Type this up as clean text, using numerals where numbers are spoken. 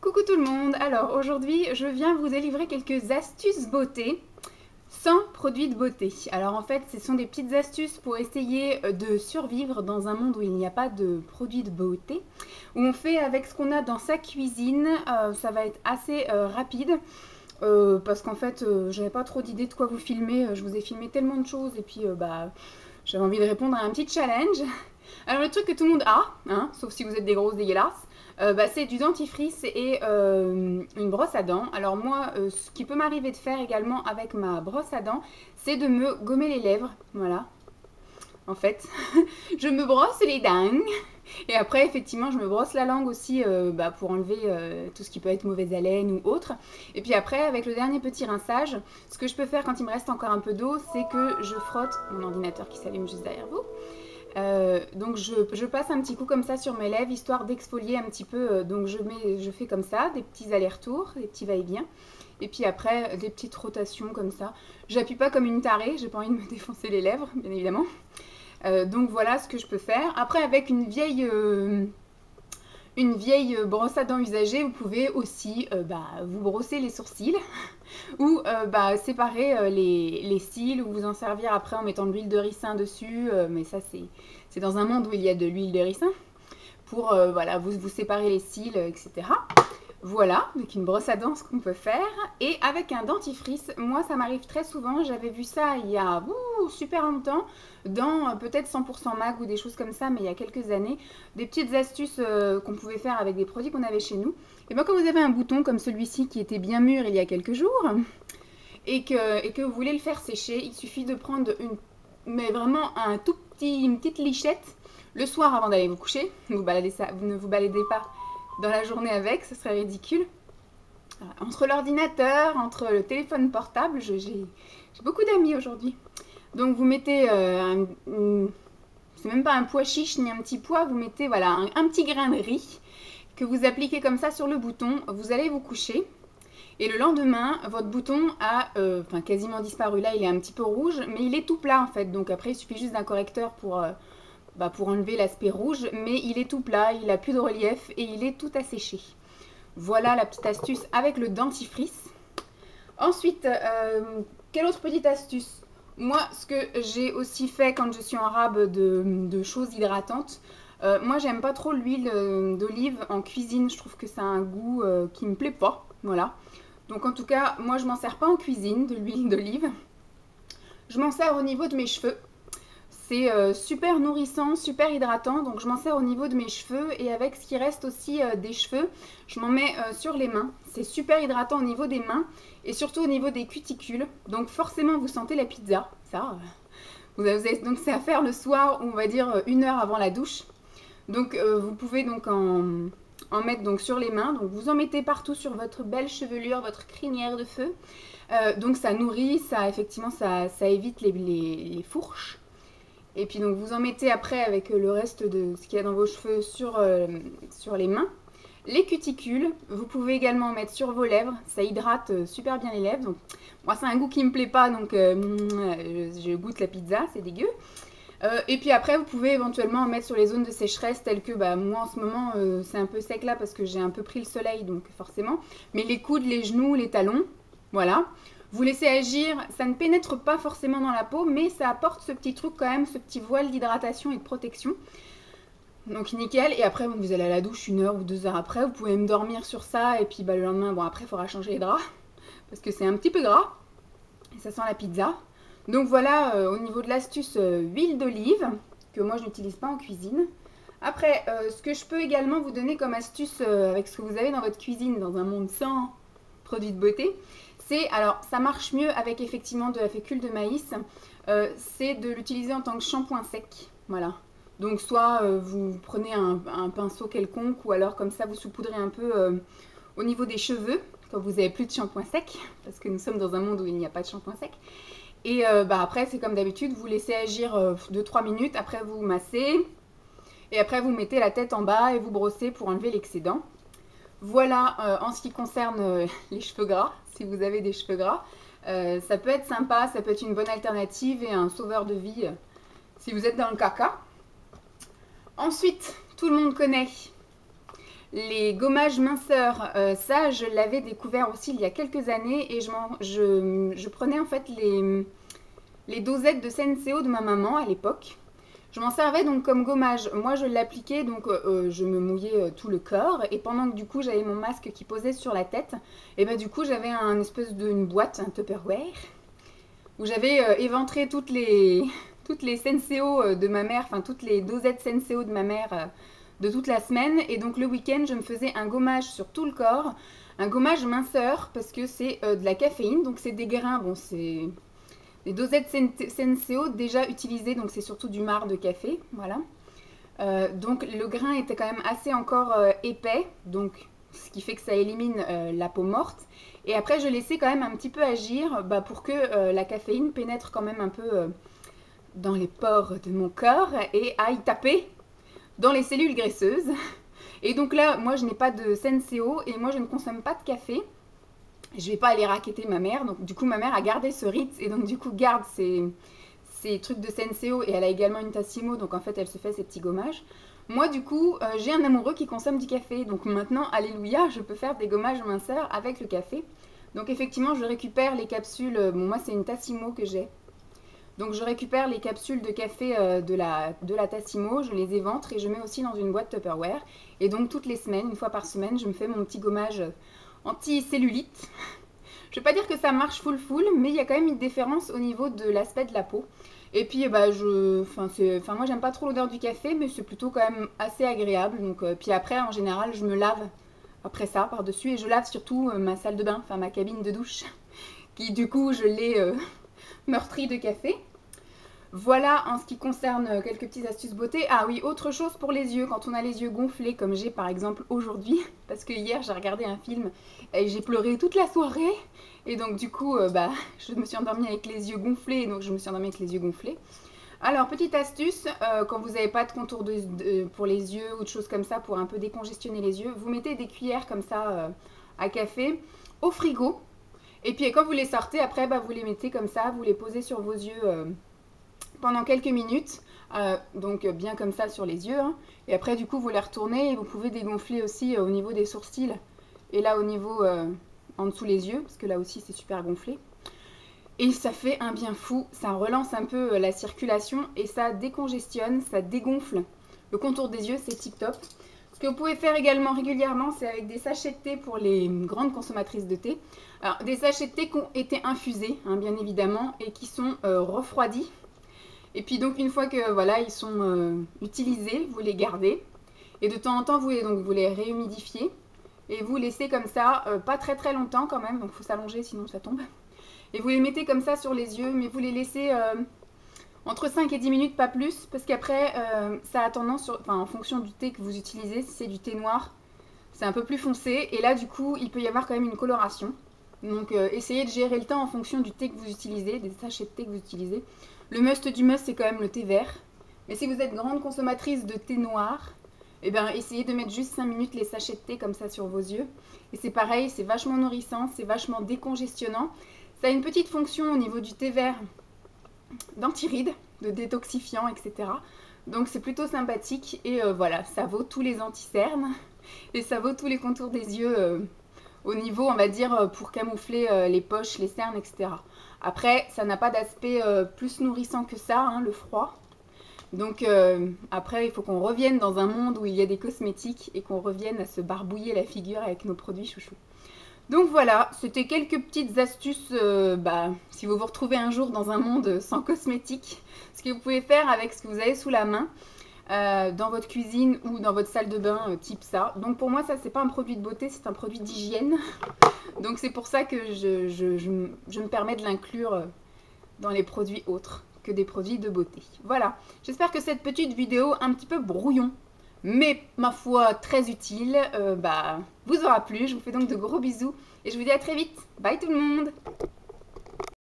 Coucou tout le monde, alors aujourd'hui je viens vous délivrer quelques astuces beauté sans produits de beauté. Alors en fait ce sont des petites astuces pour essayer de survivre dans un monde où il n'y a pas de produits de beauté, où on fait avec ce qu'on a dans sa cuisine. Ça va être assez rapide parce qu'en fait j'avais pas trop d'idées de quoi vous filmer, je vous ai filmé tellement de choses et puis j'avais envie de répondre à un petit challenge. Alors le truc que tout le monde a, hein, sauf si vous êtes des grosses dégueulasses, c'est du dentifrice et une brosse à dents. Alors moi, ce qui peut m'arriver de faire également avec ma brosse à dents, c'est de me gommer les lèvres. Voilà. En fait, je me brosse les dents. Et après, effectivement, je me brosse la langue aussi pour enlever tout ce qui peut être mauvaise haleine ou autre. Et puis après, avec le dernier petit rinçage, ce que je peux faire quand il me reste encore un peu d'eau, c'est que je frotte mon ordinateur qui s'allume juste derrière vous. Donc je passe un petit coup comme ça sur mes lèvres histoire d'exfolier un petit peu. Donc je fais comme ça des petits allers-retours, des petits va-et-vient, et puis après des petites rotations comme ça. J'appuie pas comme une tarée, j'ai pas envie de me défoncer les lèvres bien évidemment. Donc voilà ce que je peux faire. Après avec une vieille brosse à dents usagée, vous pouvez aussi vous brosser les sourcils ou séparer les cils ou vous en servir après en mettant de l'huile de ricin dessus. Mais ça c'est dans un monde où il y a de l'huile de ricin pour vous séparer les cils, etc. Voilà, avec une brosse à dents ce qu'on peut faire. Et avec un dentifrice, moi ça m'arrive très souvent, j'avais vu ça il y a super longtemps, dans peut-être 100% Mag ou des choses comme ça, mais il y a quelques années, des petites astuces qu'on pouvait faire avec des produits qu'on avait chez nous. Et bien quand vous avez un bouton comme celui-ci qui était bien mûr il y a quelques jours, et que vous voulez le faire sécher, il suffit de prendre vraiment une petite lichette le soir avant d'aller vous coucher. Vous ne vous baladez pas dans la journée avec, ce serait ridicule. Voilà. Entre l'ordinateur, entre le téléphone portable, j'ai beaucoup d'amis aujourd'hui. Donc vous mettez, c'est même pas un pois chiche ni un petit pois, vous mettez voilà, un petit grain de riz que vous appliquez comme ça sur le bouton, vous allez vous coucher. Et le lendemain, votre bouton a quasiment disparu. Là, il est un petit peu rouge, mais il est tout plat en fait. Donc après, il suffit juste d'un correcteur pour enlever l'aspect rouge. Mais il est tout plat, il n'a plus de relief et il est tout asséché. Voilà la petite astuce avec le dentifrice. Ensuite, quelle autre petite astuce? Moi, ce que j'ai aussi fait quand je suis en rab de choses hydratantes, moi, j'aime pas trop l'huile d'olive en cuisine. Je trouve que ça a un goût qui me plaît pas. Voilà. Donc en tout cas, moi je m'en sers pas en cuisine de l'huile d'olive. Je m'en sers au niveau de mes cheveux. C'est super nourrissant, super hydratant. Donc je m'en sers au niveau de mes cheveux et avec ce qui reste aussi des cheveux, je m'en mets sur les mains. C'est super hydratant au niveau des mains et surtout au niveau des cuticules. Donc forcément vous sentez la pizza. Ça, donc c'est à faire le soir, on va dire 1 heure avant la douche. Donc vous pouvez donc en mettre donc sur les mains, donc vous en mettez partout sur votre belle chevelure, votre crinière de feu. Donc ça nourrit, effectivement ça évite les fourches. Et puis donc vous en mettez après avec le reste de ce qu'il y a dans vos cheveux sur les mains. Les cuticules, vous pouvez également en mettre sur vos lèvres, ça hydrate super bien les lèvres. Donc, moi c'est un goût qui me plaît pas, donc je goûte la pizza, c'est dégueu. Et puis après vous pouvez éventuellement en mettre sur les zones de sécheresse telles que moi en ce moment c'est un peu sec là parce que j'ai un peu pris le soleil donc forcément, mais les coudes, les genoux, les talons, voilà. Vous laissez agir, ça ne pénètre pas forcément dans la peau mais ça apporte ce petit truc quand même, ce petit voile d'hydratation et de protection. Donc nickel. Et après vous allez à la douche 1 heure ou 2 heures après, vous pouvez me dormir sur ça et puis le lendemain, après il faudra changer les draps parce que c'est un petit peu gras et ça sent la pizza. Donc voilà au niveau de l'astuce huile d'olive, que moi je n'utilise pas en cuisine. Après, ce que je peux également vous donner comme astuce avec ce que vous avez dans votre cuisine, dans un monde sans produits de beauté, c'est, alors ça marche mieux avec effectivement de la fécule de maïs, c'est de l'utiliser en tant que shampoing sec. Voilà. Donc soit vous prenez un pinceau quelconque ou alors comme ça vous saupoudrez un peu au niveau des cheveux quand vous n'avez plus de shampoing sec, parce que nous sommes dans un monde où il n'y a pas de shampoing sec. Et après, c'est comme d'habitude, vous laissez agir 2-3 minutes, après vous massez, et après vous mettez la tête en bas et vous brossez pour enlever l'excédent. Voilà en ce qui concerne les cheveux gras, si vous avez des cheveux gras. Ça peut être sympa, ça peut être une bonne alternative et un sauveur de vie si vous êtes dans le caca. Ensuite, tout le monde connaît Les gommages minceurs, ça je l'avais découvert aussi il y a quelques années et je prenais en fait les dosettes de Senseo de ma maman à l'époque. Je m'en servais donc comme gommage. Moi je l'appliquais donc je me mouillais tout le corps et pendant que du coup j'avais mon masque qui posait sur la tête et bah du coup j'avais une espèce d'une boîte, un Tupperware où j'avais éventré toutes les Senseo de ma mère, enfin toutes les dosettes Senseo de ma mère de toute la semaine. Et donc le week-end, je me faisais un gommage sur tout le corps, un gommage minceur parce que c'est de la caféine, donc c'est des grains, bon c'est des dosettes Senseo déjà utilisées, donc c'est surtout du marc de café, voilà. Donc le grain était quand même assez encore épais, donc ce qui fait que ça élimine la peau morte. Et après je laissais quand même un petit peu agir pour que la caféine pénètre quand même un peu dans les pores de mon corps et aille taper dans les cellules graisseuses. Et donc là, moi je n'ai pas de Senseo et moi je ne consomme pas de café. Je vais pas aller racketter ma mère, donc du coup ma mère a gardé ce rite et donc du coup garde ces trucs de Senseo et elle a également une Tassimo, donc en fait elle se fait ces petits gommages. Moi du coup j'ai un amoureux qui consomme du café, donc maintenant alléluia je peux faire des gommages minceurs avec le café. Donc effectivement je récupère les capsules, bon moi c'est une Tassimo que j'ai. Donc je récupère les capsules de café de la Tassimo, je les éventre et je mets aussi dans une boîte Tupperware. Et donc toutes les semaines, une fois par semaine, je me fais mon petit gommage anti-cellulite. Je ne vais pas dire que ça marche full, mais il y a quand même une différence au niveau de l'aspect de la peau. Et puis moi j'aime pas trop l'odeur du café, mais c'est plutôt quand même assez agréable. Donc, puis après en général je me lave après ça par-dessus et je lave surtout ma salle de bain, enfin ma cabine de douche, qui du coup je l'ai meurtrie de café. Voilà en ce qui concerne quelques petites astuces beauté. Ah oui, autre chose pour les yeux, quand on a les yeux gonflés comme j'ai par exemple aujourd'hui, parce que hier j'ai regardé un film et j'ai pleuré toute la soirée et donc du coup je me suis endormie avec les yeux gonflés, donc je me suis endormie avec les yeux gonflés. Alors petite astuce, quand vous n'avez pas de contour pour les yeux ou de choses comme ça pour un peu décongestionner les yeux, vous mettez des cuillères comme ça à café au frigo et puis quand vous les sortez après vous les mettez comme ça, vous les posez sur vos yeux pendant quelques minutes, donc bien comme ça sur les yeux, hein. Et après du coup vous les retournez et vous pouvez dégonfler aussi au niveau des sourcils et là au niveau en dessous les yeux, parce que là aussi c'est super gonflé. Et ça fait un bien fou, ça relance un peu la circulation et ça décongestionne, ça dégonfle le contour des yeux, c'est tip top. Ce que vous pouvez faire également régulièrement, c'est avec des sachets de thé pour les grandes consommatrices de thé. Alors des sachets de thé qui ont été infusés, hein, bien évidemment, et qui sont refroidis. Et puis donc une fois que voilà ils sont utilisés, vous les gardez et de temps en temps vous les réhumidifiez et vous laissez comme ça, pas très longtemps quand même, donc il faut s'allonger sinon ça tombe. Et vous les mettez comme ça sur les yeux, mais vous les laissez entre 5 et 10 minutes, pas plus, parce qu'après ça a tendance, en fonction du thé que vous utilisez, si c'est du thé noir, c'est un peu plus foncé et là du coup il peut y avoir quand même une coloration. Donc essayez de gérer le temps en fonction du thé que vous utilisez, des sachets de thé que vous utilisez. Le must du must, c'est quand même le thé vert. Mais si vous êtes grande consommatrice de thé noir, eh bien, essayez de mettre juste 5 minutes les sachets de thé comme ça sur vos yeux. Et c'est pareil, c'est vachement nourrissant, c'est vachement décongestionnant. Ça a une petite fonction au niveau du thé vert d'antiride, de détoxifiant, etc. Donc c'est plutôt sympathique. Et voilà, ça vaut tous les anti-cernes. Et ça vaut tous les contours des yeux au niveau, on va dire, pour camoufler les poches, les cernes, etc. Après, ça n'a pas d'aspect plus nourrissant que ça, hein, le froid. Donc après, il faut qu'on revienne dans un monde où il y a des cosmétiques et qu'on revienne à se barbouiller la figure avec nos produits chouchous. Donc voilà, c'était quelques petites astuces, si vous vous retrouvez un jour dans un monde sans cosmétiques, ce que vous pouvez faire avec ce que vous avez sous la main. Dans votre cuisine ou dans votre salle de bain type ça. Donc pour moi ça c'est pas un produit de beauté, c'est un produit d'hygiène. Donc c'est pour ça que je me permets de l'inclure dans les produits autres que des produits de beauté. Voilà, j'espère que cette petite vidéo un petit peu brouillon, mais ma foi très utile, vous aura plu. Je vous fais donc de gros bisous et je vous dis à très vite. Bye tout le monde!